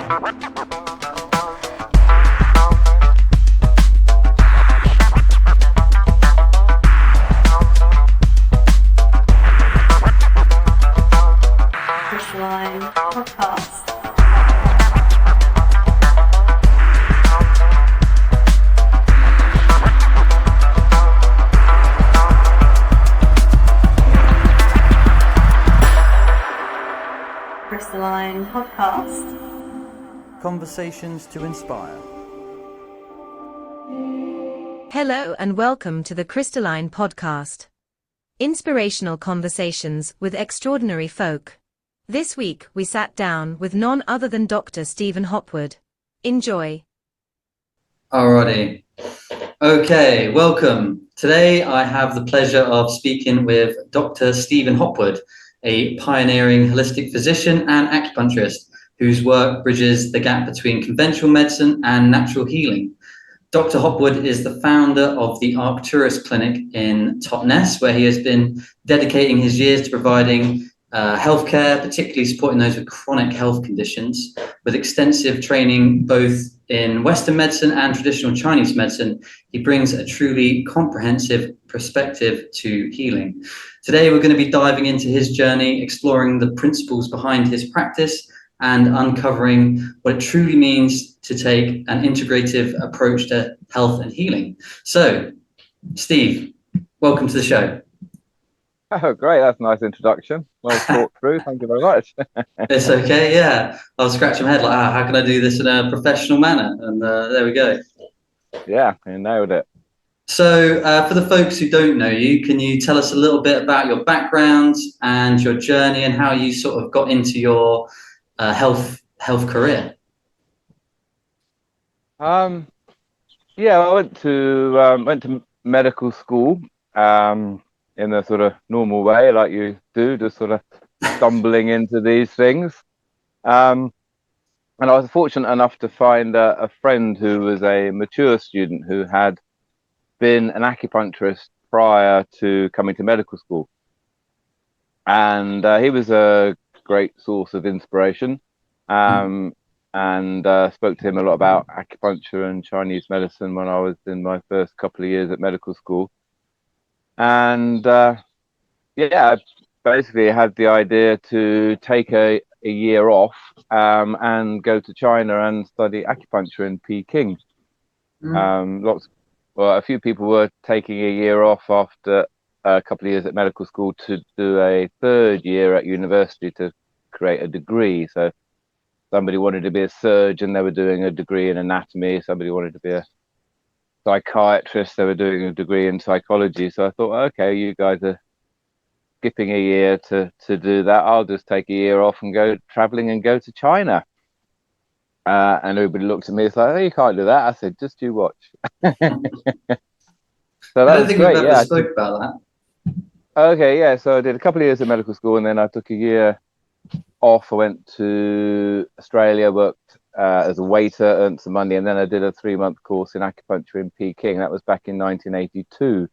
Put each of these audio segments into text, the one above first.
Crystalline Podcast. Crystalline Podcast. Conversations to inspire. Hello and welcome to the Crystalline Podcast. Inspirational conversations with extraordinary folk. This week we sat down with none other than Dr. Stephen Hopwood. Enjoy. Alrighty. Okay, welcome. Today I have the pleasure of speaking with Dr. Stephen Hopwood, a pioneering holistic physician and acupuncturist whose work bridges the gap between conventional medicine and natural healing. Dr. Hopwood is the founder of the Arcturus Clinic in Totnes, where he has been dedicating his years to providing healthcare, particularly supporting those with chronic health conditions, with extensive training both in Western medicine and traditional Chinese medicine. He brings a truly comprehensive perspective to healing. Today, we're going to be diving into his journey, exploring the principles behind his practice, and uncovering what it truly means to take an integrative approach to health and healing. So, Steve, welcome to the show. Oh, great. That's a nice introduction. Well thought through. Thank you very much. It's okay, yeah. I was scratching my head like, how can I do this in a professional manner? And there we go. Yeah, you nailed it. So for the folks who don't know you, can you tell us a little bit about your background and your journey and how you sort of got into your health career? Yeah, I went to medical school. In a sort of normal way, like you do, just sort of stumbling into these things. And I was fortunate enough to find a friend who was a mature student who had been an acupuncturist prior to coming to medical school. And he was a great source of inspiration. And spoke to him a lot about acupuncture and Chinese medicine when I was in my first couple of years at medical school. And I basically had the idea to take a year off and go to China and study acupuncture in Peking. A few people were taking a year off after a couple of years at medical school to do a third year at university to create a degree. So somebody wanted to be a surgeon, they were doing a degree in anatomy. Somebody wanted to be a psychiatrist, they were doing a degree in psychology. So I thought, okay, you guys are skipping a year to do that. I'll just take a year off and go traveling and go to China. And everybody looked at me, it's like, oh, you can't do that. I said, just you watch. So that I don't think we've ever spoke about that. Okay, yeah. So I did a couple of years at medical school, and then I took a year off. I went to Australia, worked as a waiter, earned some money, and then I did a 3-month course in acupuncture in Peking. That was back in 1982,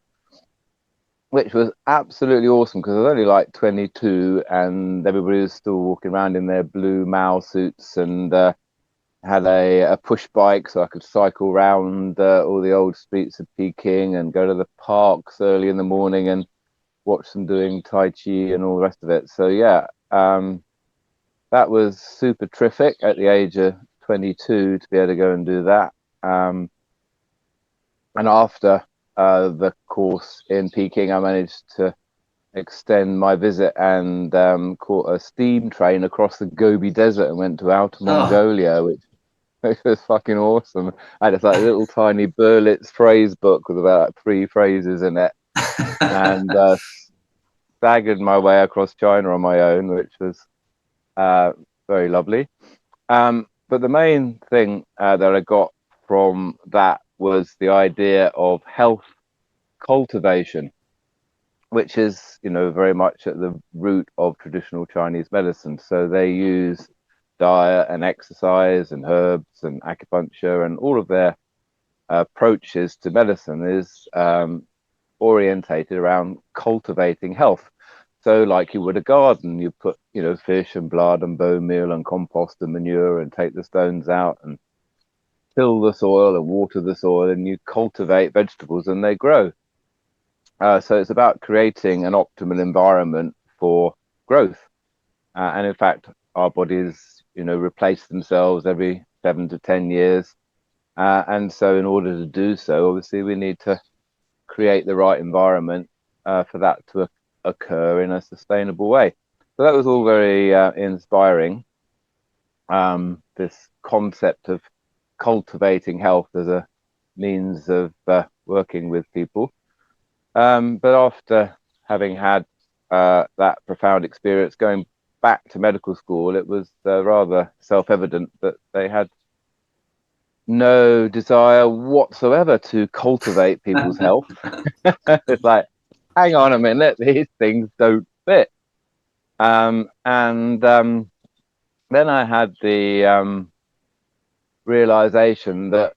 which was absolutely awesome because I was only like 22 and everybody was still walking around in their blue Mao suits, and had a push bike so I could cycle around all the old streets of Peking and go to the parks early in the morning and watch them doing Tai Chi and all the rest of it. So yeah, that was super terrific at the age of 22 to be able to go and do that. And after the course in Peking, I managed to extend my visit and caught a steam train across the Gobi Desert and went to Outer Mongolia, which was fucking awesome. I had this like little tiny Berlitz phrase book with about 3 phrases in it, and staggered my way across China on my own, which was very lovely. But the main thing that I got from that was the idea of health cultivation, which is, very much at the root of traditional Chinese medicine. So they use diet and exercise and herbs and acupuncture, and all of their approaches to medicine is orientated around cultivating health. So like you would a garden, you put, fish and blood and bone meal and compost and manure and take the stones out and till the soil and water the soil, and you cultivate vegetables and they grow. So it's about creating an optimal environment for growth. And in fact, our bodies, replace themselves every 7 to 10 years. And so in order to do so, obviously, we need to create the right environment for that to occur in a sustainable way. So that was all very inspiring. This concept of cultivating health as a means of working with people. But after having had that profound experience going back to medical school, it was rather self-evident that they had no desire whatsoever to cultivate people's health. It's like, hang on a minute, these things don't fit. And then I had the realization that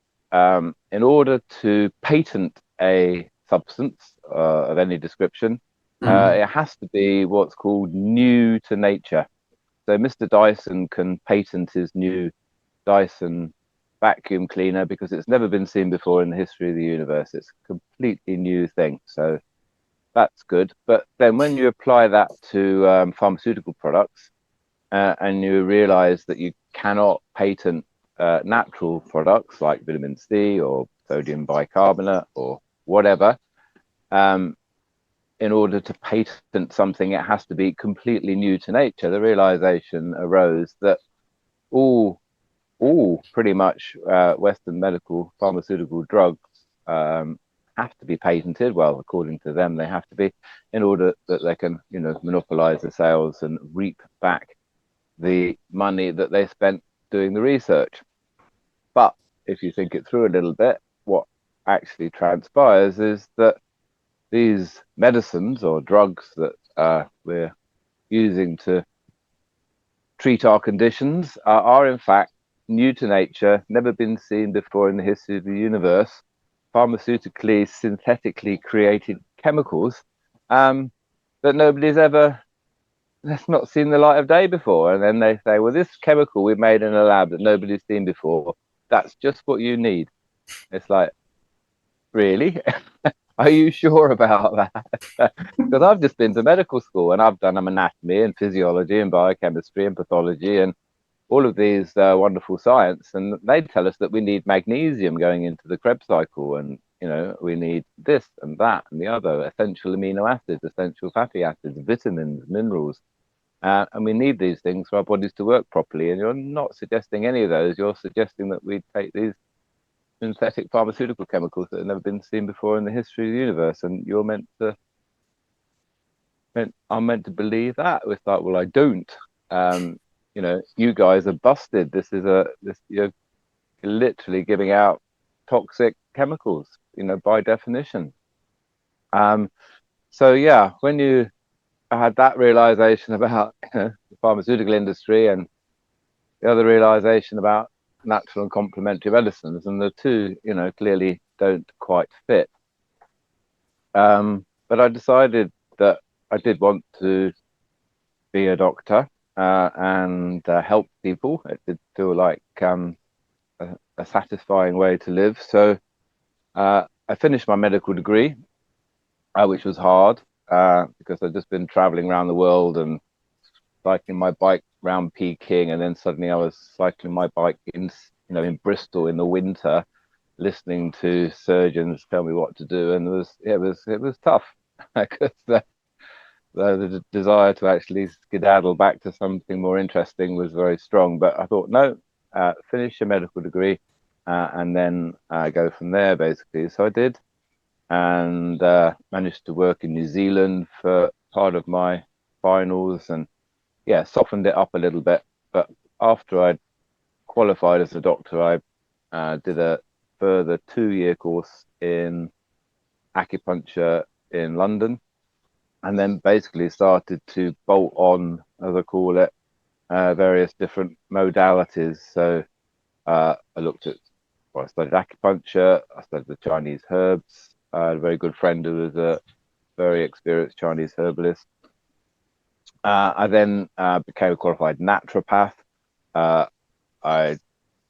in order to patent a substance of any description, it has to be what's called new to nature. So Mr. Dyson can patent his new Dyson vacuum cleaner because it's never been seen before in the history of the universe. It's a completely new thing. So that's good. But then when you apply that to pharmaceutical products and you realize that you cannot patent natural products like vitamin C or sodium bicarbonate or whatever, in order to patent something, it has to be completely new to nature. The realization arose that all pretty much Western medical pharmaceutical drugs have to be patented. Well, according to them, they have to be, in order that they can, monopolize the sales and reap back the money that they spent doing the research. But if you think it through a little bit, what actually transpires is that these medicines or drugs that we're using to treat our conditions are in fact new to nature, never been seen before in the history of the universe, pharmaceutically, synthetically created chemicals that nobody's ever, that's not seen the light of day before. And then they say, well, this chemical we made in a lab that nobody's seen before, that's just what you need. It's like, really? Are you sure about that? Because I've just been to medical school and I've done anatomy and physiology and biochemistry and pathology and all of these wonderful science, and they tell us that we need magnesium going into the Krebs cycle, and we need this and that and the other, essential amino acids, essential fatty acids, vitamins, minerals, and we need these things for our bodies to work properly. And you're not suggesting any of those. You're suggesting that we take these synthetic pharmaceutical chemicals that have never been seen before in the history of the universe, and you're I'm meant to believe that. It's like, well, I don't. You guys are busted. You're literally giving out toxic chemicals, by definition. So yeah, when you had that realization about the pharmaceutical industry and the other realization about natural and complementary medicines, and the two, clearly don't quite fit. But I decided that I did want to be a doctor and help people. It did feel like a satisfying way to live. So I finished my medical degree, which was hard because I'd just been traveling around the world and cycling my bike around Peking, and then suddenly I was cycling my bike in Bristol in the winter, listening to surgeons tell me what to do, and it was tough because the desire to actually skedaddle back to something more interesting was very strong. But I thought, no, finish your medical degree and then go from there, basically. So I did, and managed to work in New Zealand for part of my finals, and softened it up a little bit. But after I'd qualified as a doctor, I did a further 2-year course in acupuncture in London, and then basically started to bolt on, as I call it, various different modalities. So I studied acupuncture, I studied the Chinese herbs. I had a very good friend who was a very experienced Chinese herbalist. I then became a qualified naturopath. I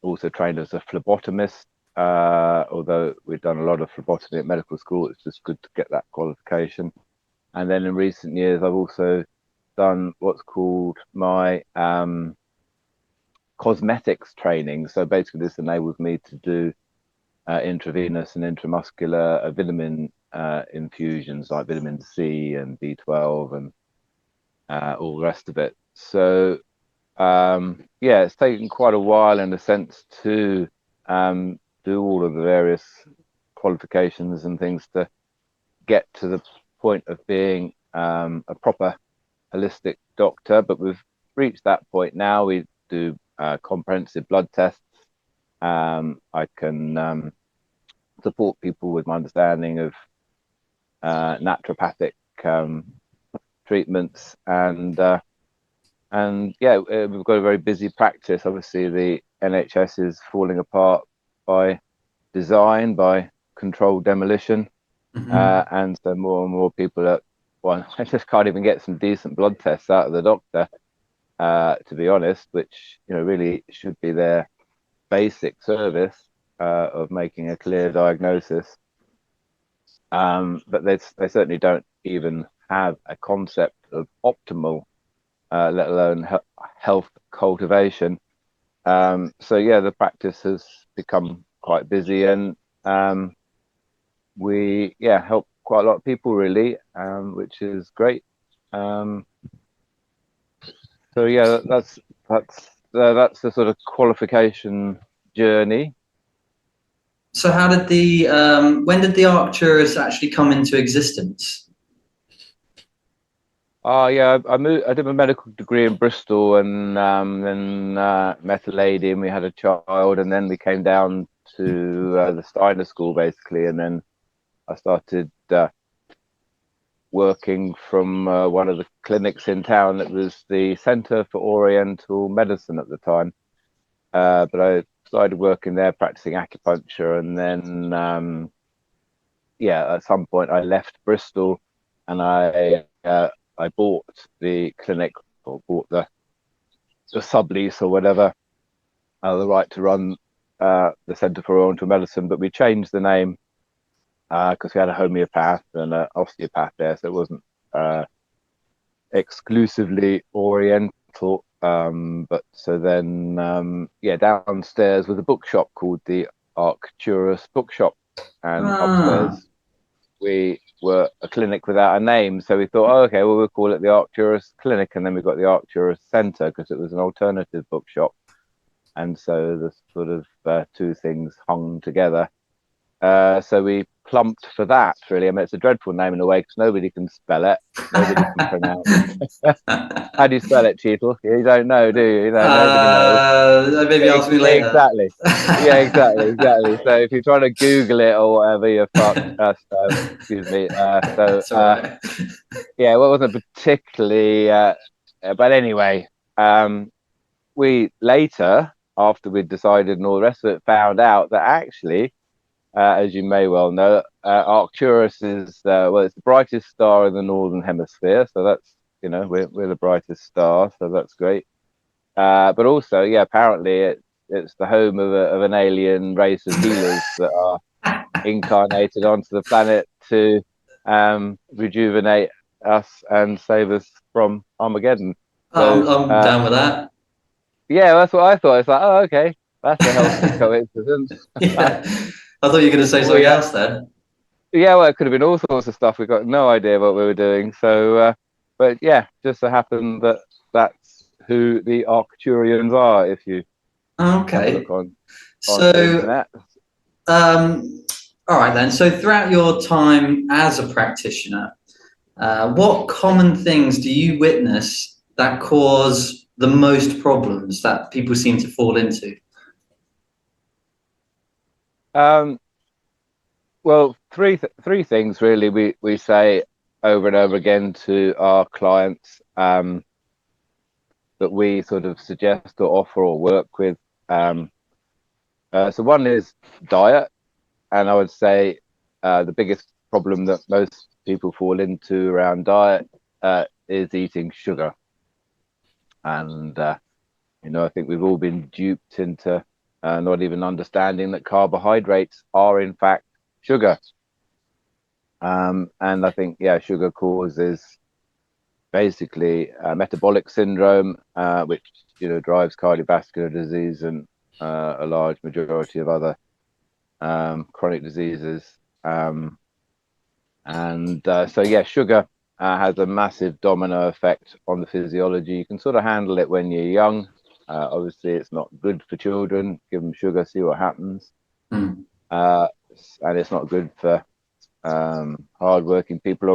also trained as a phlebotomist, although we've done a lot of phlebotomy at medical school. It's just good to get that qualification. And then in recent years, I've also done what's called my cosmetics training. So basically, this enables me to do intravenous and intramuscular vitamin infusions like vitamin C and B12 and all the rest of it. So yeah, it's taken quite a while in a sense to do all of the various qualifications and things to get to the point of being a proper holistic doctor. But we've reached that point now. We do comprehensive blood tests. I can support people with my understanding of naturopathic treatments, and yeah, we've got a very busy practice. Obviously, the NHS is falling apart by design, by controlled demolition, and so more and more people are. Well, I just can't even get some decent blood tests out of the doctor, to be honest, which really should be their basic service of making a clear diagnosis. But they certainly don't even have a concept of optimal, let alone health cultivation. So yeah, the practice has become quite busy, and we help quite a lot of people really, which is great. So yeah, that's the sort of qualification journey. So how did when did the Arcturus actually come into existence? Yeah, I did my medical degree in Bristol, and then met a lady, and we had a child, and then we came down to the Steiner School basically, and then I started working from one of the clinics in town that was the Centre for Oriental Medicine at the time. But I started working there, practicing acupuncture, and then at some point I left Bristol, and I bought the clinic, or bought the sublease or whatever, the right to run the Centre for Oriental Medicine, but we changed the name because we had a homeopath and an osteopath there, so it wasn't exclusively Oriental. But so then, downstairs was a bookshop called the Arcturus Bookshop, and upstairs we were a clinic without a name. So we thought, okay, well, we'll call it the Arcturus Clinic, and then we got the Arcturus Centre because it was an alternative bookshop. And so the sort of two things hung together. So we plumped for that, really. I mean, it's a dreadful name in a way because nobody can spell it. Nobody can pronounce it. How do you spell it, Cheetle? You don't know, do you? Nobody knows. Maybe ask me later. Exactly. Yeah, exactly. So if you're trying to Google it or whatever, you're fucked. Excuse me. Right. Yeah, well, it wasn't particularly... but anyway, we later, after we'd decided and all the rest of it, found out that actually... as you may well know, Arcturus is it's the brightest star in the northern hemisphere. So that's we're the brightest star, so that's great. But also, apparently it's the home of an alien race of healers that are incarnated onto the planet to rejuvenate us and save us from Armageddon. So, I'm down with that. Yeah, that's what I thought. It's like, oh, okay, that's a healthy coincidence. Yeah. I thought you were going to say something else then. Yeah, well, it could have been all sorts of stuff. We got no idea what we were doing. So, but yeah, just so happened that that's who the Arcturians are. If you have a look on the internet. All right then. So throughout your time as a practitioner, what common things do you witness that cause the most problems that people seem to fall into? Well, three things really we say over and over again to our clients that we sort of suggest or offer or work with. So one is diet, and I would say the biggest problem that most people fall into around diet is eating sugar. And I think we've all been duped into not even understanding that carbohydrates are in fact sugar. And I think, sugar causes basically metabolic syndrome, which drives cardiovascular disease and a large majority of other chronic diseases. Sugar has a massive domino effect on the physiology. You can sort of handle it when you're young. Obviously, it's not good for children. Give them sugar, see what happens. And it's not good for hardworking people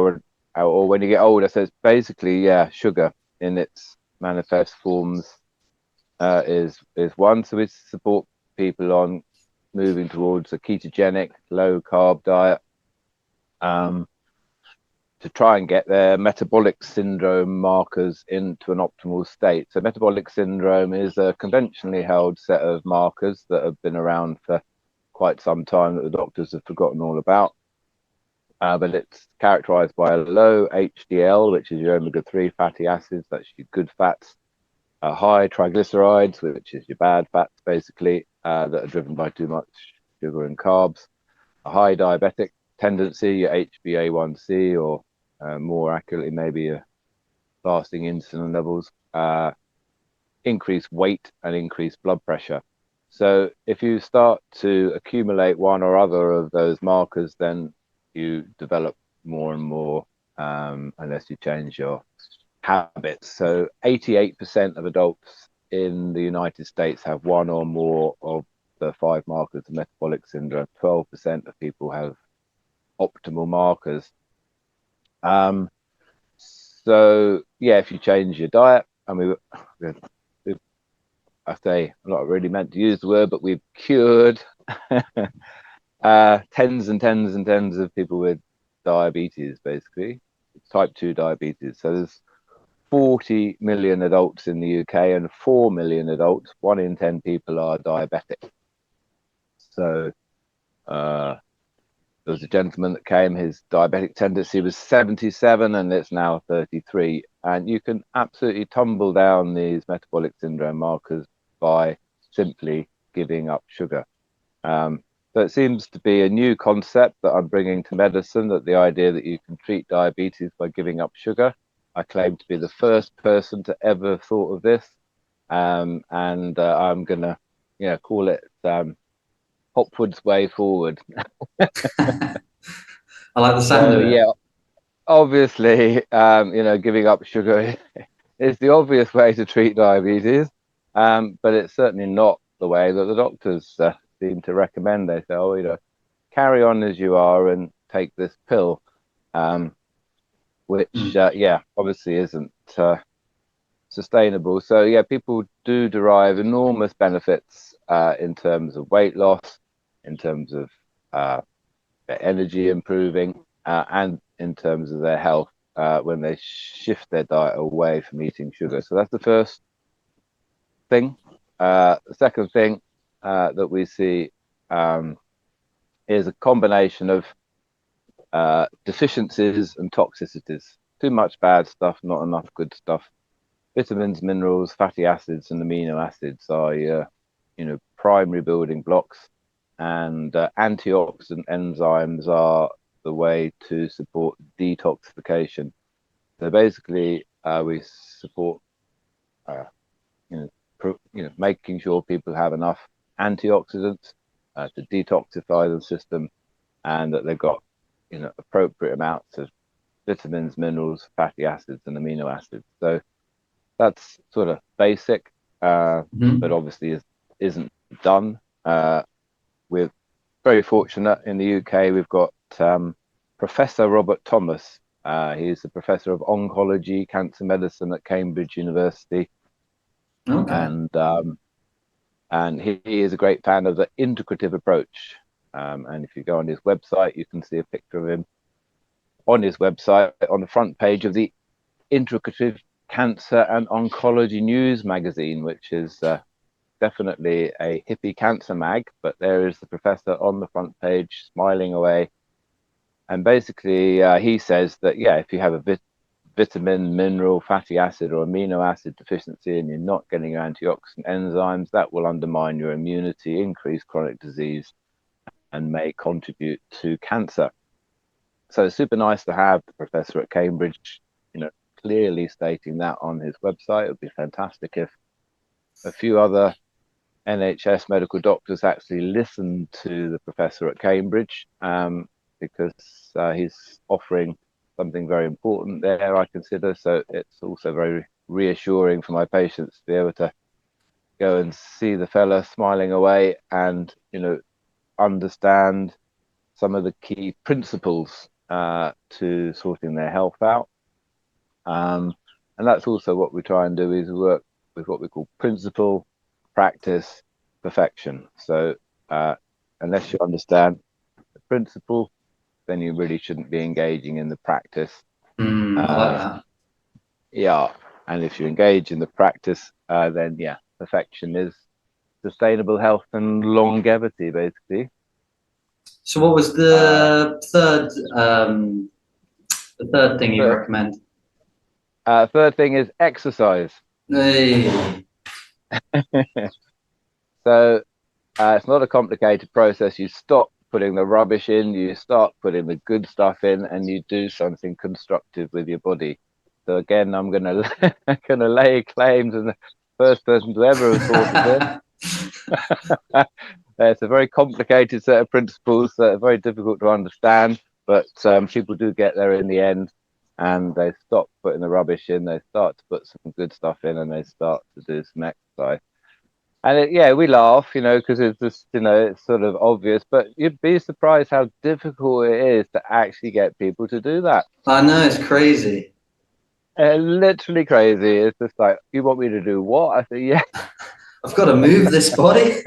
or when you get older. So it's basically, sugar in its manifest forms is one. So we support people on moving towards a ketogenic, low carb diet to try and get their metabolic syndrome markers into an optimal state. So metabolic syndrome is a conventionally held set of markers that have been around for quite some time that the doctors have forgotten all about. But it's characterized by a low HDL, which is your omega-3 fatty acids, that's your good fats, high triglycerides, which is your bad fats, basically, that are driven by too much sugar and carbs, a high diabetic tendency, your HbA1c, or more accurately, maybe your fasting insulin levels, increased weight and increased blood pressure. So if you start to accumulate one or other of those markers, then you develop more and more unless you change your habits. So 88% of adults in the United States have one or more of the 5 markers of metabolic syndrome. 12% of people have optimal markers. If you change your diet, and I say, I'm not really meant to use the word, but we've cured tens and tens and tens of people with diabetes, basically, type 2 diabetes. So there's 40 million adults in the UK, and 4 million adults, 1 in 10 people are diabetic. So there was a gentleman that came, his diabetic tendency was 77 and it's now 33. And you can absolutely tumble down these metabolic syndrome markers by simply giving up sugar. So it seems to be a new concept that I'm bringing to medicine, that the idea that you can treat diabetes by giving up sugar. I claim to be the first person to ever thought of this. I'm going to call it Hopwood's way forward. I like the sound of it. Yeah, obviously, giving up sugar is the obvious way to treat diabetes, but it's certainly not the way that the doctors seem to recommend. They say, carry on as you are and take this pill, which, obviously isn't sustainable. So, people do derive enormous benefits in terms of weight loss, in terms of their energy improving, and in terms of their health when they shift their diet away from eating sugar. So that's the first thing. The second thing that we see is a combination of deficiencies and toxicities. Too much bad stuff, not enough good stuff. Vitamins, minerals, fatty acids, and amino acids are your, primary building blocks, and antioxidant enzymes are the way to support detoxification. So basically, we support, making sure people have enough antioxidants to detoxify the system, and that they've got, appropriate amounts of vitamins, minerals, fatty acids, and amino acids. So that's sort of basic, but obviously isn't done. We're very fortunate in the UK. We've got Professor Robert Thomas. He's the professor of oncology, cancer medicine at Cambridge University. Okay. And he is a great fan of the integrative approach. And if you go on his website, you can see a picture of him on his website on the front page of the Integrative Cancer and Oncology News magazine, which is definitely a hippie cancer mag, but there is the professor on the front page smiling away. And basically, he says that, if you have a vitamin, mineral, fatty acid, or amino acid deficiency, and you're not getting your antioxidant enzymes, that will undermine your immunity, increase chronic disease, and may contribute to cancer. So it's super nice to have the professor at Cambridge, clearly stating that on his website. It would be fantastic if a few other NHS medical doctors actually listened to the professor at Cambridge, because he's offering something very important there, I consider. So it's also very reassuring for my patients to be able to go and see the fella smiling away and, understand some of the key principles to sorting their health out. And that's also what we try and do, is work with what we call principle, practice, perfection. So unless you understand the principle, then you really shouldn't be engaging in the practice. I like that. Yeah, and if you engage in the practice, then perfection is sustainable health and longevity, basically. So what was the third thing you recommend? Third thing is exercise. Hey. So it's not a complicated process. You stop putting the rubbish in, you start putting the good stuff in, and you do something constructive with your body. So again, I'm gonna lay claims as the first person to ever have thought of this. It's a very complicated set of principles that are very difficult to understand, but people do get there in the end, and they stop putting the rubbish in, they start to put some good stuff in, and they start to do some exercise. And we laugh, because it's just, it's sort of obvious, but you'd be surprised how difficult it is to actually get people to do that. I know, it's crazy. Literally crazy. It's just like, you want me to do what? I say, yeah. I've got to move this body.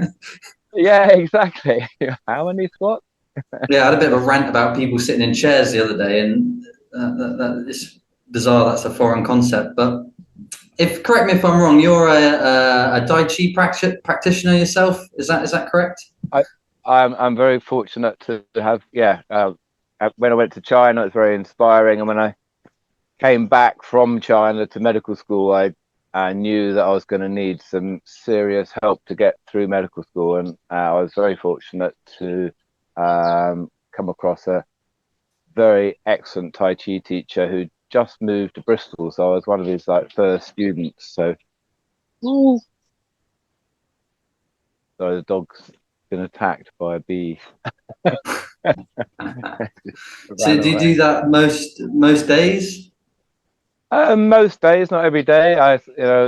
Yeah, exactly. How many squats? Yeah, I had a bit of a rant about people sitting in chairs the other day, and it's bizarre. That's a foreign concept. But correct me if I'm wrong, you're a Tai Chi practitioner yourself. Is that correct? I'm very fortunate to have. When I went to China, it was very inspiring, and when I came back from China to medical school, I knew that I was going to need some serious help to get through medical school, and I was very fortunate to come across a very excellent Tai Chi teacher who just moved to Bristol, so I was one of his first students. So the dog's been attacked by a bee. So do you do that most days? Most days, not every day.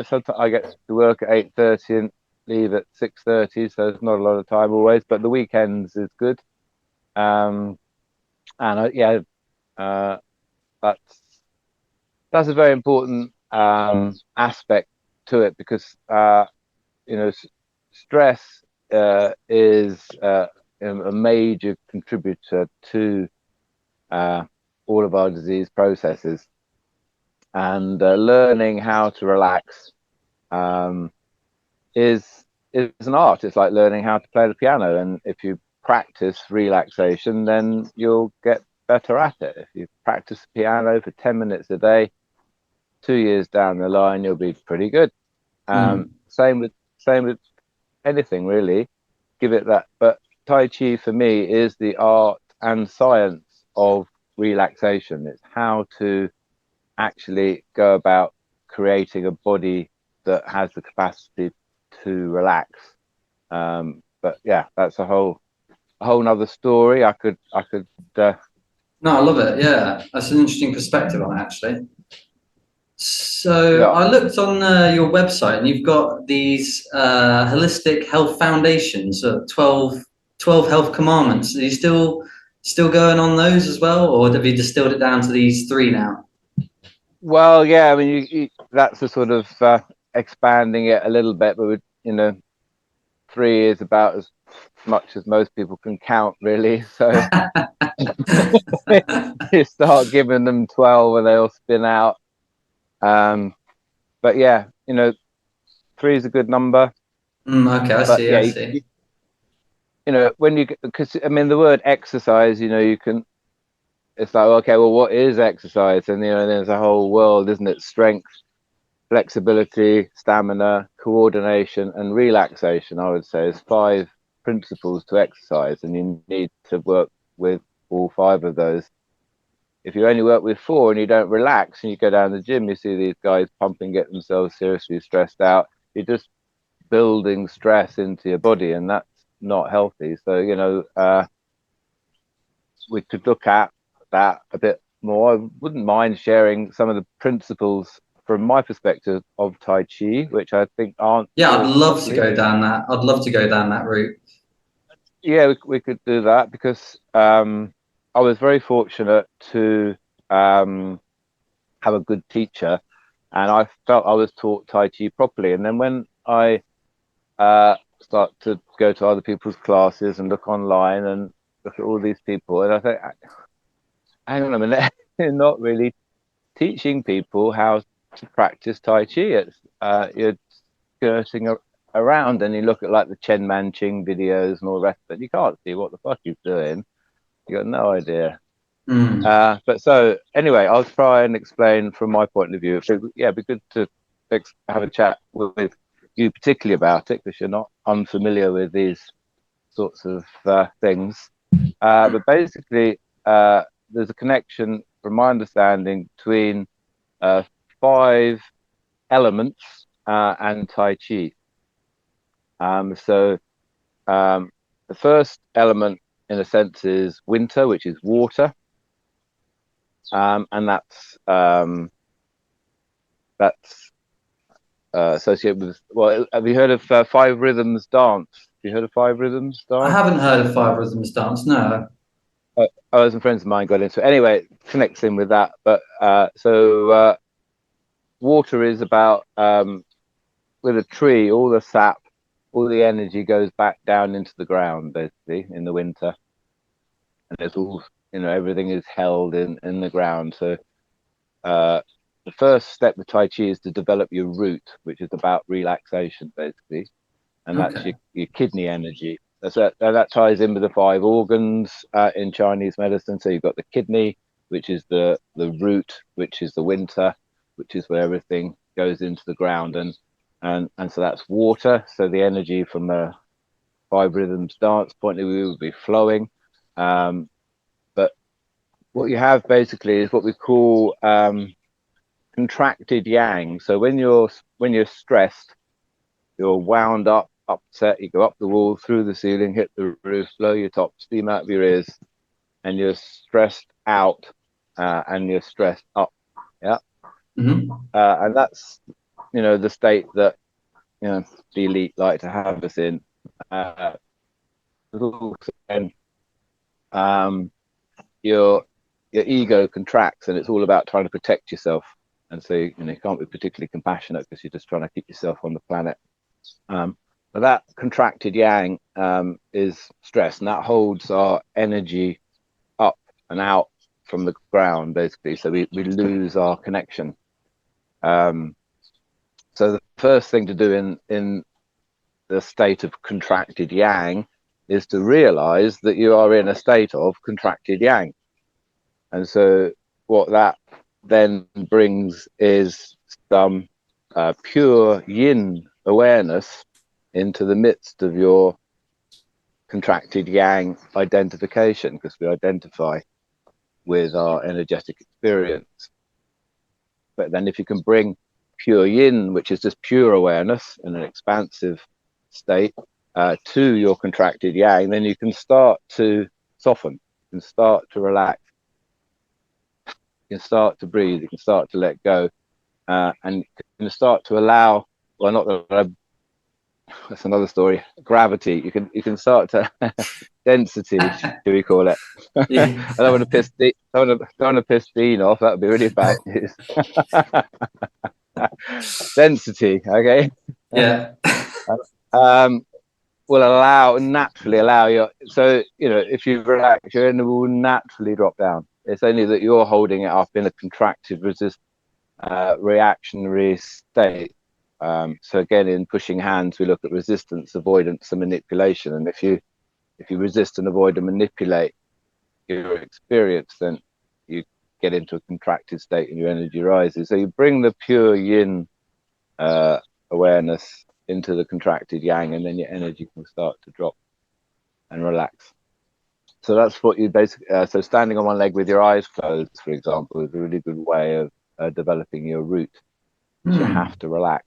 Sometimes I get to work at 8:30 and leave at 6:30, so there's not a lot of time always. But the weekends is good. That's a very important aspect to it, because stress is a major contributor to all of our disease processes, and learning how to relax is an art. It's like learning how to play the piano, and if you practice relaxation, then you'll get better at it. If you practice the piano for 10 minutes a day, 2 years down the line, you'll be pretty good. Same with anything, really. Give it that. But Tai Chi for me is the art and science of relaxation. It's how to actually go about creating a body that has the capacity to relax. But that's a whole nother story. I could No, I love it. Yeah, that's an interesting perspective on it, actually. So I looked on your website, and you've got these holistic health foundations, 12 health commandments. Are you still going on those as well, or have you distilled it down to these 3 now? Well, I mean, that's a sort of expanding it a little bit, but 3 is about as much as most people can count, really. So you start giving them 12 and they'll spin out. But 3 is a good number. Okay, I see. Because I mean, the word exercise, you can it's like, okay, well, what is exercise? And there's a whole world, isn't it? Strength, flexibility, stamina, coordination, and relaxation. I would say is 5 principles to exercise, and you need to work with all 5 of those. If you only work with 4 and you don't relax, and you go down the gym, you see these guys pumping, get themselves seriously stressed out. You're just building stress into your body, and that's not healthy. So we could look at that a bit more. I wouldn't mind sharing some of the principles from my perspective of Tai Chi, which I think aren't. Yeah, I'd love to go down that. I'd love to go down that route. Yeah, we could do that, because I was very fortunate to have a good teacher, and I felt I was taught Tai Chi properly. And then when I start to go to other people's classes and look online and look at all these people, and I think, hang on a minute, you're not really teaching people how to practice Tai Chi. It's you're skirting around, and you look at like the Chen Manching videos and all the rest of it, you can't see what the fuck he's doing. You got no idea. But so anyway, I'll try and explain from my point of view. So, yeah, it'd be good to have a chat with you particularly about it, because you're not unfamiliar with these sorts of things. But basically, there's a connection, from my understanding, between 5 elements and Tai Chi. So the first element, in a sense, is winter, which is water, and that's associated with. Well, have you heard of 5 rhythms dance? Have you heard of 5 rhythms dance? I haven't heard of 5 rhythms dance. No. Some friends of mine got into it. Anyway, it connects in with that. But water is about, with a tree, all the sap, all the energy goes back down into the ground, basically, in the winter. And it's all, everything is held in the ground. So the first step with Tai Chi is to develop your root, which is about relaxation, basically. And that's your kidney energy. That ties in with the 5 organs in Chinese medicine. So you've got the kidney, which is the root, which is the winter, which is where everything goes into the ground. And so that's water. So the energy from the 5 rhythms dance point of view would be flowing. But what you have basically is what we call contracted yang. So when you're stressed, you're wound up, upset, you go up the wall, through the ceiling, hit the roof, blow your top, steam out of your ears, and you're stressed out and you're stressed up. Yeah. Mm-hmm. And that's the state that the elite like to have us in. And your ego contracts, and it's all about trying to protect yourself. And so you can't be particularly compassionate, because you're just trying to keep yourself on the planet. But that contracted yang is stress, and that holds our energy up and out from the ground, basically. So we lose our connection. So the first thing to do in the state of contracted yang is to realize that you are in a state of contracted yang. And so what that then brings is some pure yin awareness into the midst of your contracted yang identification, because we identify with our energetic experience. But then if you can bring pure yin, which is just pure awareness in an expansive state, to your contracted yang, then you can start to soften, you can start to relax, you can start to breathe, you can start to let go, and you can start to allow, well, not that that's another story, gravity. You can start to density, do we call it? Yeah. I don't want to piss Dean off. That would be really bad news. Density, okay. Yeah. Will naturally allow your, so if you relax, your energy will naturally drop down. It's only that you're holding it up in a contracted reactionary state. So again, in pushing hands, we look at resistance, avoidance, and manipulation. And if you resist and avoid and manipulate your experience, then get into a contracted state and your energy rises. So you bring the pure yin awareness into the contracted yang, and then your energy can start to drop and relax. So that's what you basically, so standing on one leg with your eyes closed, for example, is a really good way of developing your root. You have to relax.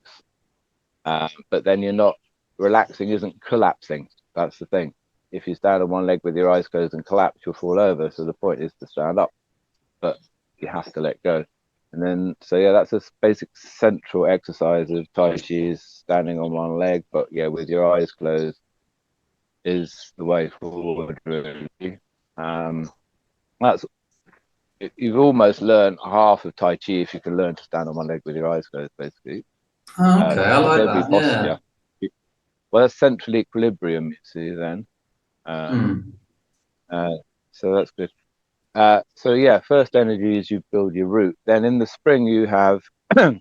But then you're not, relaxing isn't collapsing. That's the thing. If you stand on one leg with your eyes closed and collapse, you'll fall over. So the point is to stand up, but you have to let go. And then, so yeah, that's a basic central exercise of Tai Chi, is standing on one leg, but yeah, with your eyes closed is the way forward, really. That's, you've almost learned half of Tai Chi if you can learn to stand on one leg with your eyes closed, basically. Okay, I like that. Posture. Yeah. Well, that's central equilibrium, you see, then. So that's good. So yeah, first energy is you build your root. Then in the spring you have the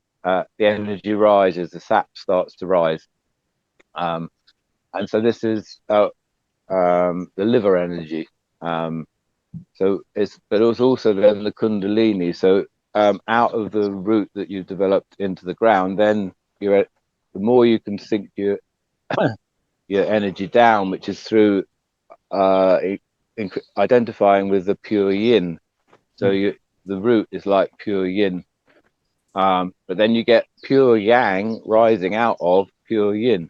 energy rises, the sap starts to rise. And so this is the liver energy. So it's, but it's also then the kundalini. So out of the root that you've developed into the ground, then you're, the more you can sink your your energy down, which is through identifying with the pure yin. So the root is like pure yin, but then you get pure yang rising out of pure yin.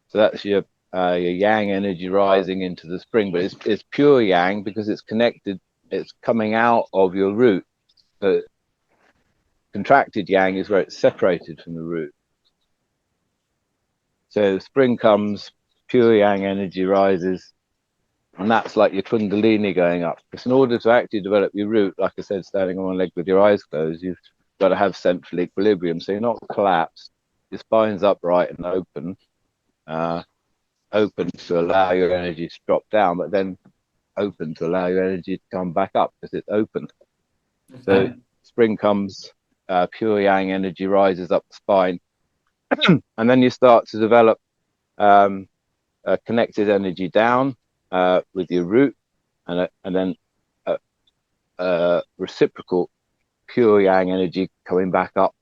So that's your yang energy rising into the spring, but it's pure yang because it's connected. It's coming out of your root. But contracted yang is where it's separated from the root. So spring comes, pure yang energy rises, and that's like your kundalini going up. Because in order to actually develop your root, like I said, standing on one leg with your eyes closed, you've got to have central equilibrium. So you're not collapsed, your spine's upright and open, open to allow your energy to drop down, but then open to allow your energy to come back up because it's open. Okay. So spring comes, pure yang energy rises up the spine, and then you start to develop connected energy down with your root, and then reciprocal pure yang energy coming back up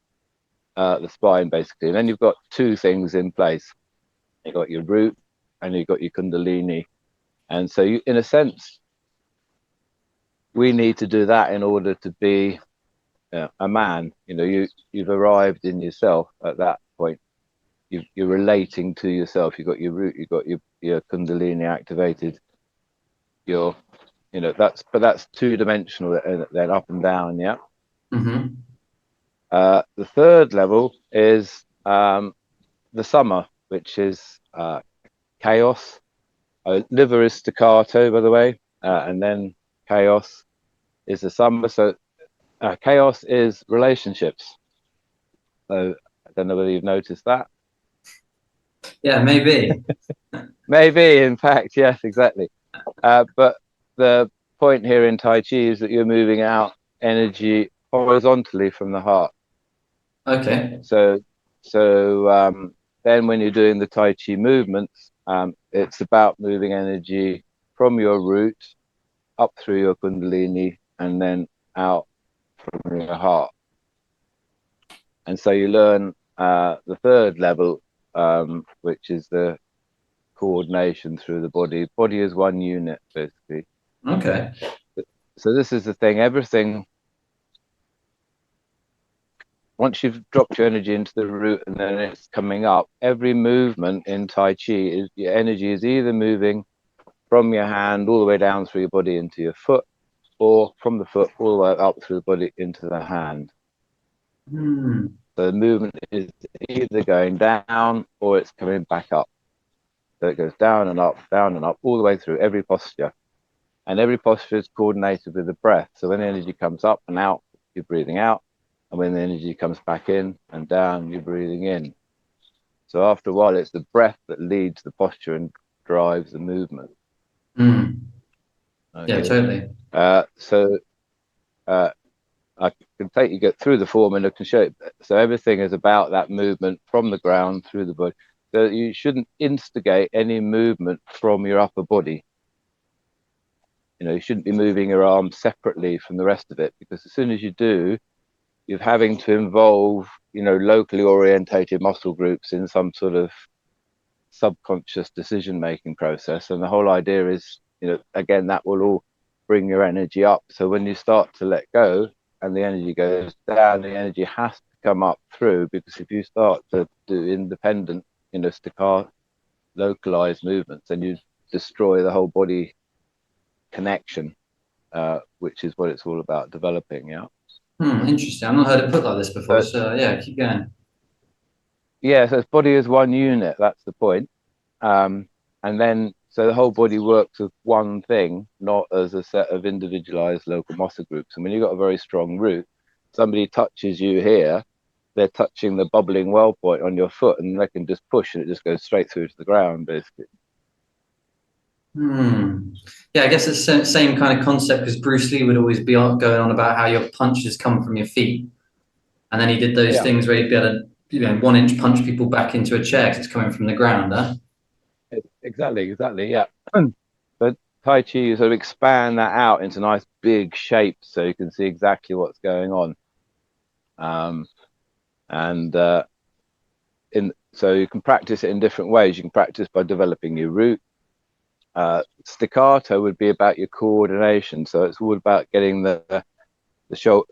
the spine, basically. And then you've got two things in place. You've got your root and you've got your kundalini. And so you, in a sense, we need to do that in order to be a man. You know, you've arrived in yourself at that point. You're relating to yourself. You've got your root, you've got your kundalini activated. You know, that's two-dimensional, then up and down, yeah. The third level is the summer, which is chaos. Liver is staccato, by the way, and then chaos is the summer. So chaos is relationships. So I don't know whether you've noticed that. Yeah, maybe. Maybe, in fact, yes, exactly. But the point here in Tai Chi is that you're moving out energy horizontally from the heart. Okay. So then when you're doing the Tai Chi movements, it's about moving energy from your root up through your kundalini and then out from your heart. And so you learn the third level, which is the coordination through the body. Body is one unit, basically. Okay. So this is the thing, everything, once you've dropped your energy into the root and then it's coming up, every movement in Tai Chi, is your energy is either moving from your hand all the way down through your body into your foot, or from the foot all the way up through the body into the hand. So the movement is either going down or it's coming back up. So it goes down and up, all the way through every posture. And every posture is coordinated with the breath. So when the energy comes up and out, you're breathing out. And when the energy comes back in and down, you're breathing in. So after a while, it's the breath that leads the posture and drives the movement. Okay. Yeah, totally. So I can take you through the form and I can show it. So everything is about that movement from the ground through the body. So you shouldn't instigate any movement from your upper body You shouldn't be moving your arms separately from the rest of it, because as soon as you do, you're having to involve, locally orientated muscle groups in some sort of subconscious decision-making process. And the whole idea is, again, that will all bring your energy up. So when you start to let go and the energy goes down, the energy has to come up through, because if you start to do independent, staccato, localized movements, then you destroy the whole body connection, which is what it's all about developing. Yeah. Interesting. I've not heard it put like this before. So yeah, keep going. Yeah, so it's body as one unit. That's the point. And then, so the whole body works as one thing, not as a set of individualized local muscle groups. And when you've got a very strong root, somebody touches you here, they're touching the bubbling well point on your foot, and they can just push and it just goes straight through to the ground, basically. Yeah, I guess it's the same kind of concept, because Bruce Lee would always be going on about how your punches come from your feet. And then he did those things where he'd be able to, 1-inch punch people back into a chair because it's coming from the ground, huh? Exactly, yeah. But Tai Chi, you sort of expand that out into nice big shapes so you can see exactly what's going on. So you can practice it in different ways. You can practice by developing your root. Staccato would be about your coordination. So it's all about getting the shoulder.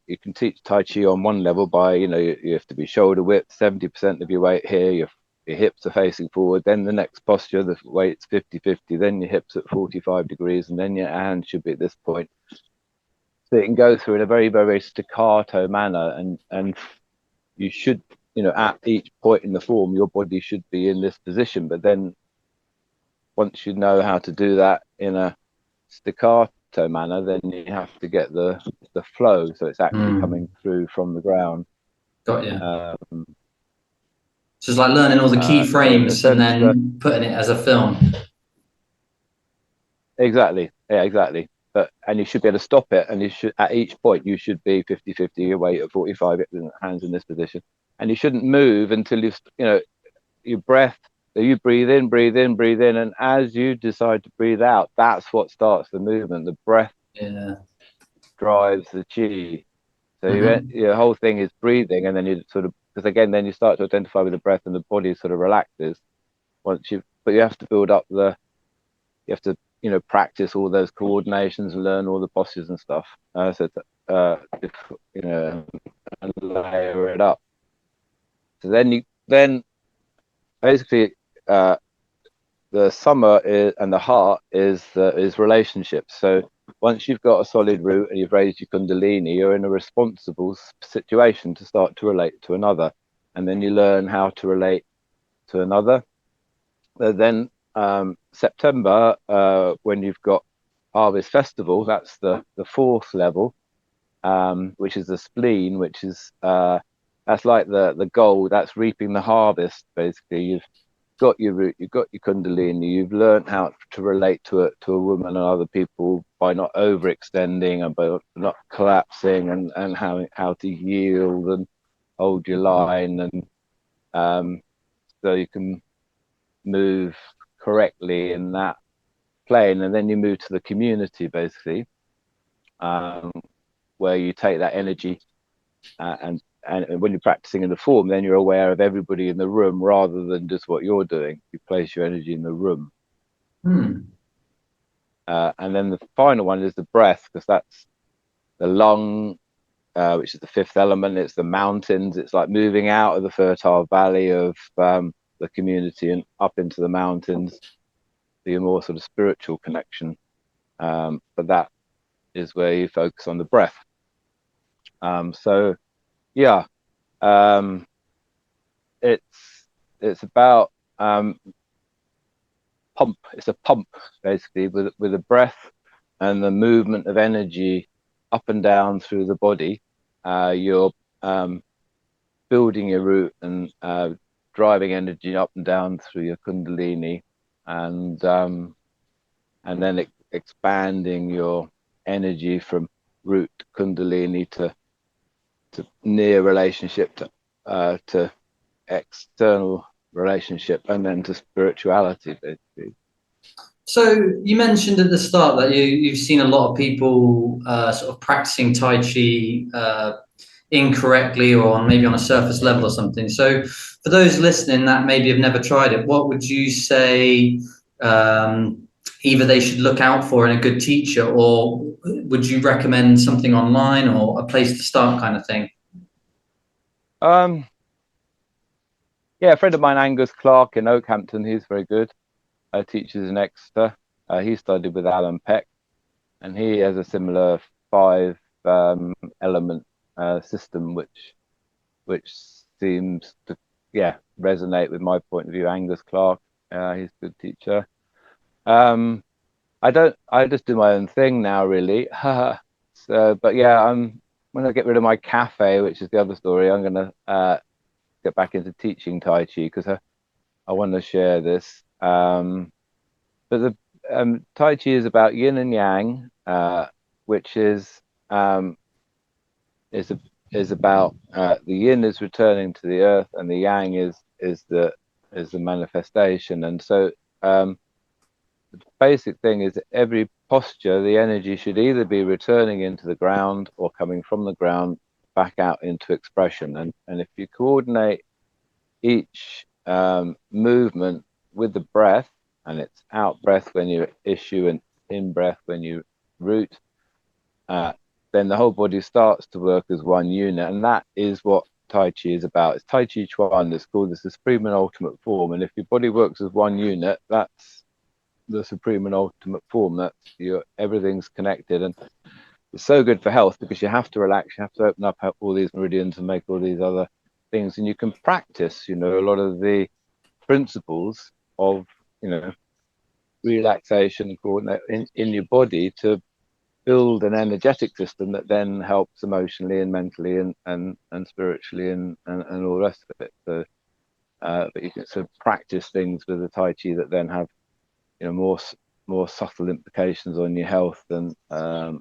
You can teach Tai Chi on one level by, you have to be shoulder width, 70% of your weight here, your hips are facing forward. Then the next posture, the weight's 50-50, then your hips at 45 degrees, and then your hand should be at this point. So it can go through in a very, very staccato manner, and you should, at each point in the form, your body should be in this position. But then once you know how to do that in a staccato manner, then you have to get the flow, so it's actually coming through from the ground. Got you. So it's like learning all the key frames and then putting it as a film. Exactly. Yeah, exactly. And you should be able to stop it, and you should, at each point, you should be 50-50, your weight at 45, hands in this position, and you shouldn't move until your breath. So you breathe in, and as you decide to breathe out, that's what starts the movement. The breath drives the chi. So your whole thing is breathing, and then you sort of, because again, then you start to identify with the breath, and the body sort of relaxes. But you have to build up you have to, practice all those coordinations and learn all the postures and stuff. And layer it up. So then basically, the summer and the heart is relationships. So once you've got a solid root and you've raised your kundalini, you're in a responsible situation to start to relate to another, and then you learn how to relate to another. Then September, when you've got Harvest Festival, that's the fourth level, which is the spleen, which is that's like the goal, that's reaping the harvest. Basically, you've got your root, you've got your kundalini, you've learned how to relate to a woman and other people by not overextending and by not collapsing, and how to yield and hold your line, and so you can move correctly in that plane. And then you move to the community, basically, where you take that energy and when you're practicing in the form, then you're aware of everybody in the room rather than just what you're doing. You place your energy in the room. And then the final one is the breath, because that's the lung, which is the fifth element. It's the mountains. It's like moving out of the fertile valley of the community and up into the mountains, the more sort of spiritual connection. But that is where you focus on the breath. It's about pump. It's a pump, basically, with a breath and the movement of energy up and down through the body. You're building your root and driving energy up and down through your kundalini, and then expanding your energy from root kundalini to near relationship, to external relationship, and then to spirituality, basically. So you mentioned at the start that you've seen a lot of people sort of practicing Tai Chi incorrectly or maybe on a surface level or something. So for those listening that maybe have never tried it, what would you say either they should look out for in a good teacher, or would you recommend something online or a place to start kind of thing? Yeah, a friend of mine, Angus Clark in Oakhampton, he's very good. Teaches in Exeter. He studied with Alan Peck, and he has a similar five element system, which seems to resonate with my point of view. Angus Clark, he's a good teacher. I just do my own thing now, really. But yeah, when I get rid of my cafe, which is the other story, I'm gonna get back into teaching Tai Chi because I want to share this. But the Tai Chi is about yin and yang, which is about the yin is returning to the earth, and the yang is the manifestation. And so the basic thing is that every posture, the energy should either be returning into the ground or coming from the ground back out into expression. And if you coordinate each movement with the breath, and it's out breath when you issue and in breath when you root, then the whole body starts to work as one unit. And that is what Tai Chi is about. It's Tai Chi Chuan. It's called the supreme and ultimate form. And if your body works as one unit, that's the supreme and ultimate form. That's everything's connected. And it's so good for health because you have to relax, you have to open up all these meridians and make all these other things, and you can practice a lot of the principles of relaxation and coordinate in your body to build an energetic system that then helps emotionally and mentally and spiritually and all the rest of it. So but you can sort of practice things with the Tai Chi that then have more subtle implications on your health and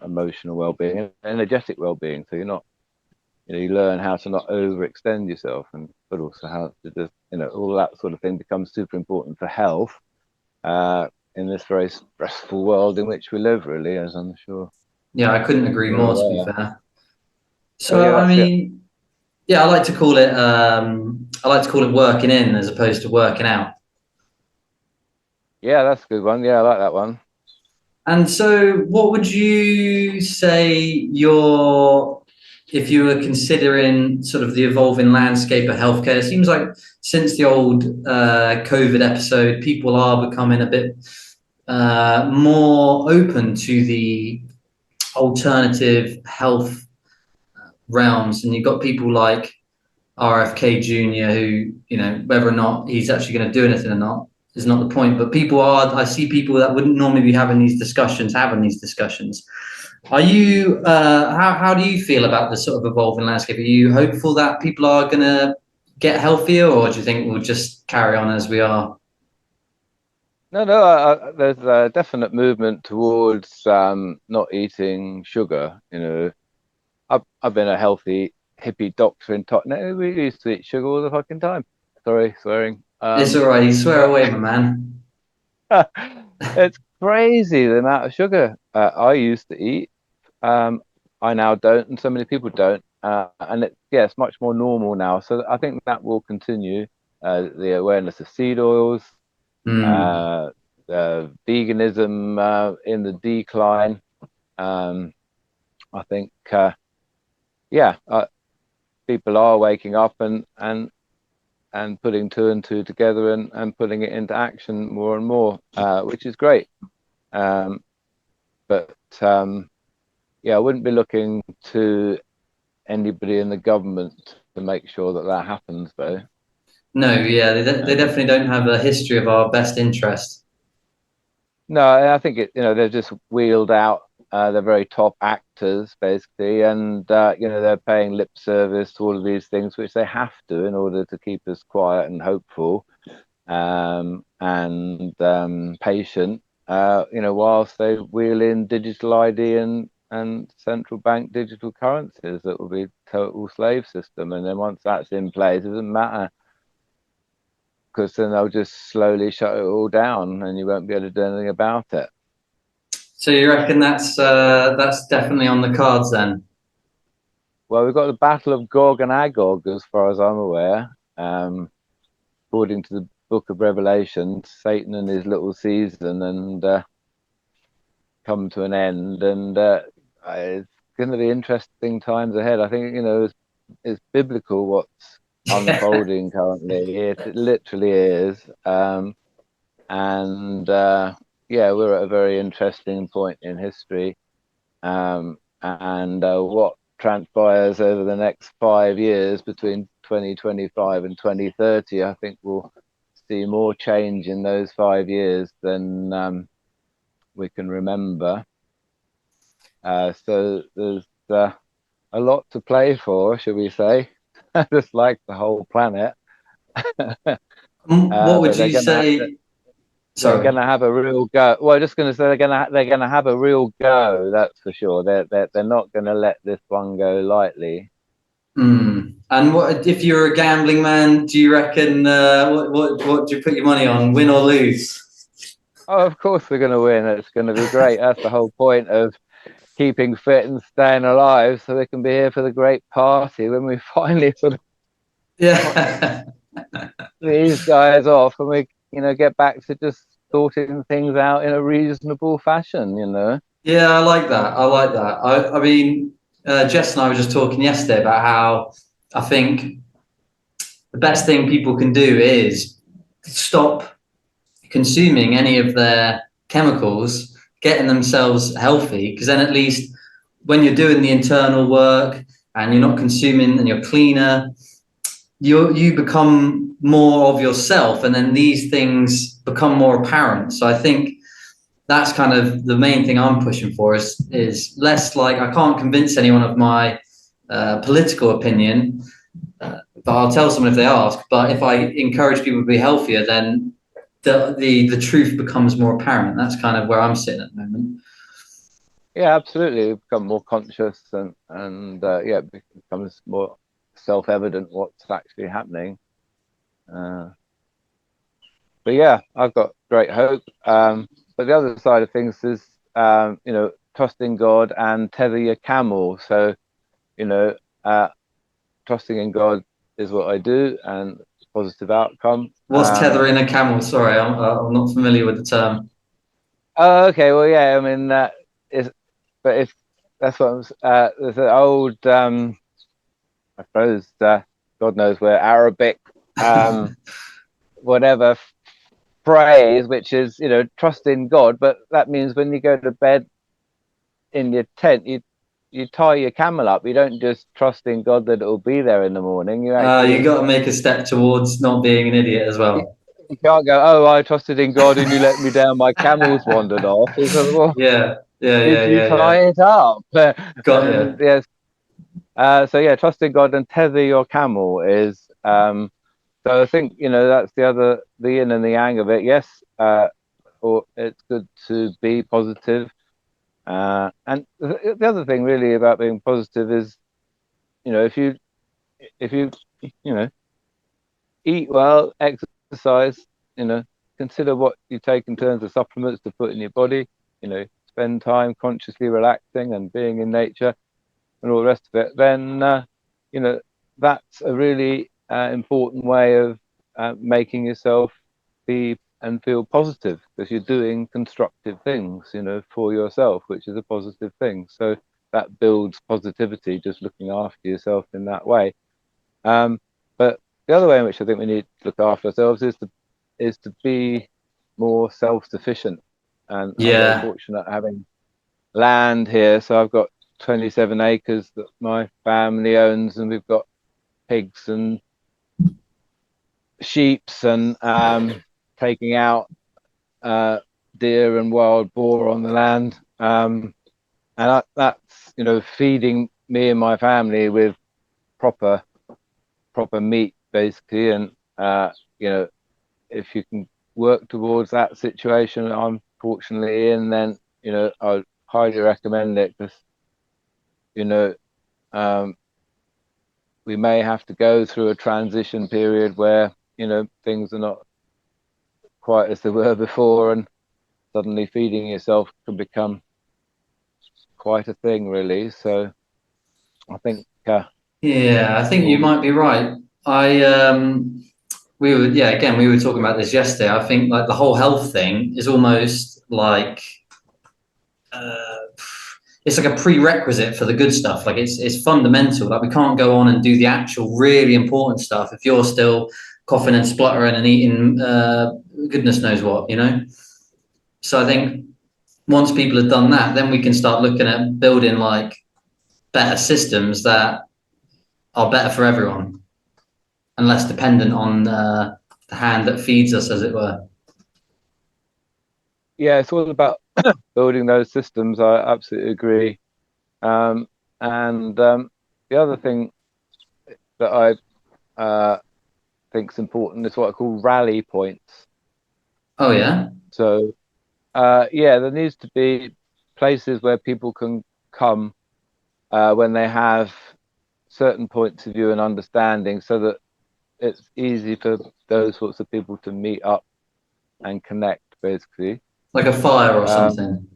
emotional well-being and energetic well-being. So you're not you learn how to not overextend yourself, but also how to just all that sort of thing becomes super important for health in this very stressful world in which we live, really, as I'm sure. Yeah, I couldn't agree more, to be fair. So yeah, I mean, yeah, I like to call it working in as opposed to working out. Yeah, that's a good one. Yeah, I like that one. And so what would you say if you were considering sort of the evolving landscape of healthcare? It seems like since the old COVID episode, people are becoming a bit more open to the alternative health realms. And you've got people like RFK Jr., who, whether or not he's actually going to do anything or not is not the point. But I see people that wouldn't normally be having these discussions. Are you, how do you feel about the sort of evolving landscape? Are you hopeful that people are going to get healthier, or do you think we'll just carry on as we are? No, there's a definite movement towards not eating sugar. I've been a healthy hippie doctor in Totnes. We used to eat sugar all the fucking time. Sorry, swearing. It's all right. You swear away, my man. It's crazy the amount of sugar I used to eat. I now don't, and so many people don't. And it's much more normal now. So I think that will continue. The awareness of seed oils, veganism in the decline. I think, people are waking up and putting two and two together and putting it into action more and more, which is great. But I wouldn't be looking to anybody in the government to make sure that happens, though. No, yeah, they definitely don't have a history of our best interest. No, I think they're just wheeled out. They're very top actors, basically, and they're paying lip service to all of these things, which they have to in order to keep us quiet and hopeful, and patient. Whilst they wheel in digital ID and central bank digital currencies, that will be total slave system. And then once that's in place, it doesn't matter because then they'll just slowly shut it all down, and you won't be able to do anything about it. So you reckon that's definitely on the cards then? Well, we've got the Battle of Gog and Magog, as far as I'm aware. According to the Book of Revelation, Satan and his little season and come to an end, and it's going to be interesting times ahead. I think, it's biblical what's unfolding currently. It literally is. Yeah, we're at a very interesting point in history. And what transpires over the next 5 years between 2025 and 2030, I think we'll see more change in those 5 years than we can remember. So there's a lot to play for, shall we say, just like the whole planet. What would you say? They're going to have a real go. Well, just going to say they're going to have a real go. That's for sure. They're not going to let this one go lightly. And what if you're a gambling man? Do you reckon what do you put your money on? Win or lose? Oh, of course they're going to win. It's going to be great. That's the whole point of keeping fit and staying alive, so they can be here for the great party when we finally sort of these guys off, and we get back to just sorting things out in a reasonable fashion. Yeah, I like that. I mean, Jess and I were just talking yesterday about how I think the best thing people can do is stop consuming any of their chemicals, getting themselves healthy, because then at least when you're doing the internal work and you're not consuming and you're cleaner, you become more of yourself, and then these things become more apparent. So I think that's kind of the main thing I'm pushing for is less like, I can't convince anyone of my political opinion, but I'll tell someone if they ask. But if I encourage people to be healthier, then the truth becomes more apparent. That's kind of where I'm sitting at the moment. Yeah, absolutely. We become more conscious, and it becomes more self-evident what's actually happening. But yeah, I've got great hope. But the other side of things is, trust in God and tether your camel. So, trusting in God is what I do, and positive outcome. What's tethering a camel? Sorry, I'm not familiar with the term. Oh, okay. Well, yeah. I mean, but if that's what there's an old, I suppose, God knows where, Arabic, whatever phrase, which is, trust in God. But that means when you go to bed in your tent, you tie your camel up. You don't just trust in God that it'll be there in the morning. You got to make a step towards not being an idiot as well. You can't go, oh, I trusted in God and you let me down. My camel's wandered off. It's like, well, did you tie it up? Got you. Yes. So yeah, trust in God and tether your camel is. So I think that's the yin and the yang of it. Yes, or it's good to be positive. And the other thing really about being positive is, if you eat well, exercise, consider what you take in terms of supplements to put in your body, spend time consciously relaxing and being in nature and all the rest of it, then that's a really important way of making yourself be and feel positive, because you're doing constructive things for yourself, which is a positive thing. So that builds positivity, just looking after yourself in that way. But the other way in which I think we need to look after ourselves is to be more self-sufficient. And I'm very fortunate having land here. So I've got 27 acres that my family owns, and we've got pigs and sheep and taking out deer and wild boar on the land. And that's, feeding me and my family with proper meat, basically. And if you can work towards that situation I'm fortunately in, then I would highly recommend it, because we may have to go through a transition period where things are not quite as they were before, and suddenly feeding yourself can become quite a thing, really. So I think Yeah, I think you might be right. We were, yeah, again, we were talking about this yesterday. I think like the whole health thing is almost like uh, it's like a prerequisite for the good stuff. Like it's fundamental. Like we can't go on and do the actual really important stuff if you're still coughing and spluttering and eating goodness knows what, you know. So I think once people have done that, then we can start looking at building like better systems that are better for everyone and less dependent on the hand that feeds us, as it were. yeah, it's all about building those systems. I absolutely agree. And the other thing that I think is important is what I call rally points. Oh yeah, So yeah, there needs to be places where people can come when they have certain points of view and understanding, so that it's easy for those sorts of people to meet up and connect, basically. like a fire or Um, something.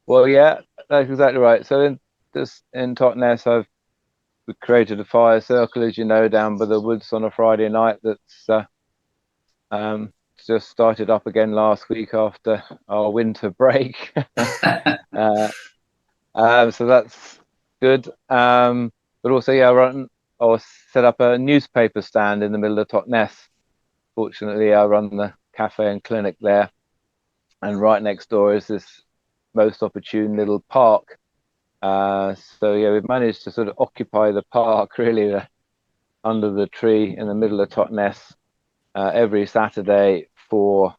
well, yeah, that's exactly right. So in Totnes, we created a fire circle, as you know, down by the woods on a Friday night. That's just started up again last week after our winter break. So that's good. But also, yeah, I set up a newspaper stand in the middle of Totnes. Fortunately, I run the cafe and clinic there, and right next door is this most opportune little park. So yeah, we've managed to sort of occupy the park really under the tree in the middle of Totnes every Saturday for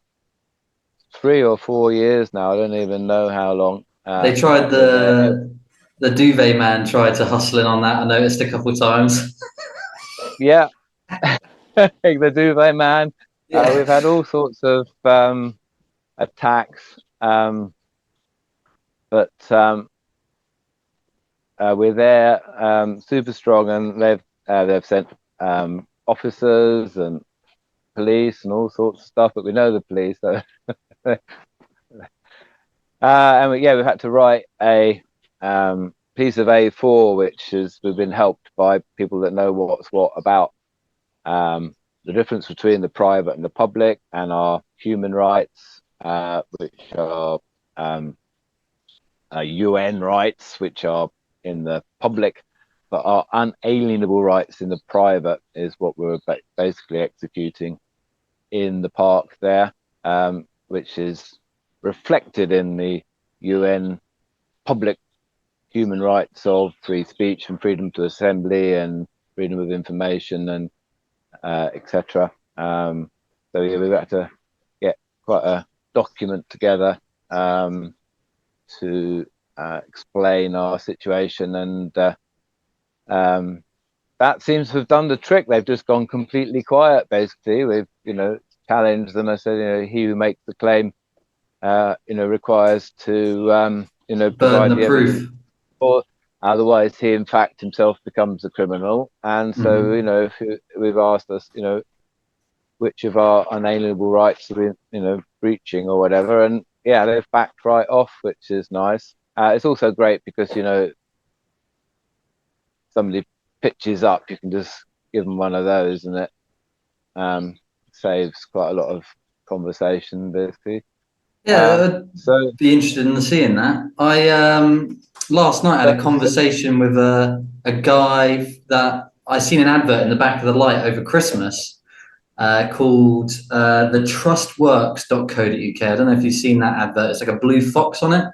3 or 4 years now. I don't even know how long. They tried We're there. the duvet man tried to hustle in on that. I noticed a couple of times. Yeah, the duvet man. Yeah. We've had all sorts of attacks, but we're there, super strong, and they've sent officers and police and all sorts of stuff. But we know the police, so yeah, we've had to write a piece of A4, we've been helped by people that know what's what about the difference between the private and the public, and our human rights, which are UN rights, which are in the public, but our unalienable rights in the private is what we're basically executing in the park there, which is reflected in the UN public human rights of free speech and freedom to assembly and freedom of information and etc. So yeah, we've had to get quite a document together to explain our situation, and that seems to have done the trick. They've just gone completely quiet. Basically, we've challenged them. I said, he who makes the claim, requires to Burden provide of the evidence, proof. or otherwise he in fact himself becomes a criminal. And so if we've asked us, which of our unalienable rights are we breaching or whatever, and yeah, they've backed right off, which is nice. It's also great because somebody pitches up, you can just give them one of those, and it saves quite a lot of conversation, basically. Yeah, So I'd be interested in seeing that. I last night had a conversation with a guy that I seen an advert in the back of the light over Christmas called the trustworks.co.uk. I don't know if you've seen that advert. It's like a blue fox on it.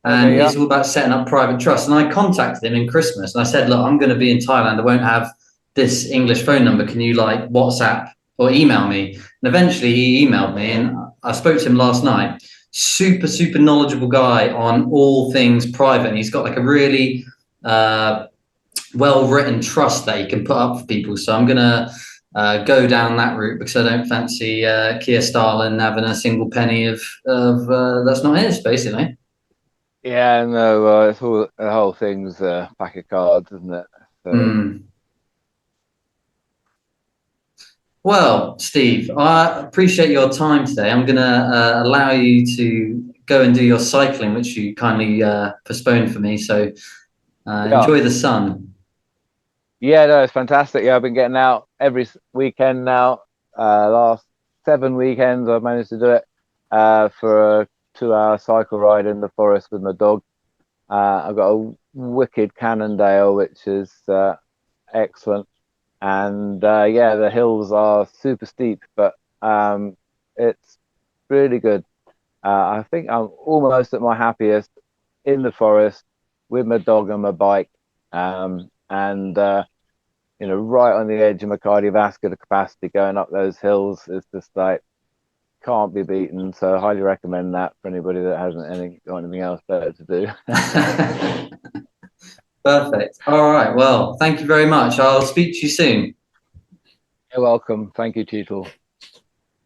And okay, yeah, it's all about setting up private trust. And I contacted him in Christmas and I said, look, I'm going to be in Thailand. I won't have this English phone number. Can you like WhatsApp or email me? And eventually he emailed me and I spoke to him last night. Super, super knowledgeable guy on all things private. And he's got like a really well-written trust that he can put up for people. So I'm going to go down that route because I don't fancy Keir Starlin having a single penny of that's not his, basically. yeah, no, it's all the whole thing's a pack of cards, isn't it? So, Well, Steve, I appreciate your time today. I'm going to allow you to go and do your cycling, which you kindly postponed for me. So enjoy the sun. Yeah, no, it's fantastic. Yeah, I've been getting out every weekend now. Last 7 weekends, I've managed to do it for a 2-hour cycle ride in the forest with my dog. I've got a wicked Cannondale, which is excellent. And yeah, the hills are super steep, but it's really good. I think I'm almost at my happiest in the forest with my dog and my bike, and right on the edge of my cardiovascular capacity going up those hills is just like can't be beaten. So I highly recommend that for anybody that hasn't got anything else better to do. Perfect. All right. Well, thank you very much. I'll speak to you soon. You're welcome. Thank you, Cheetle.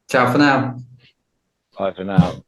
Ciao for now. Bye for now.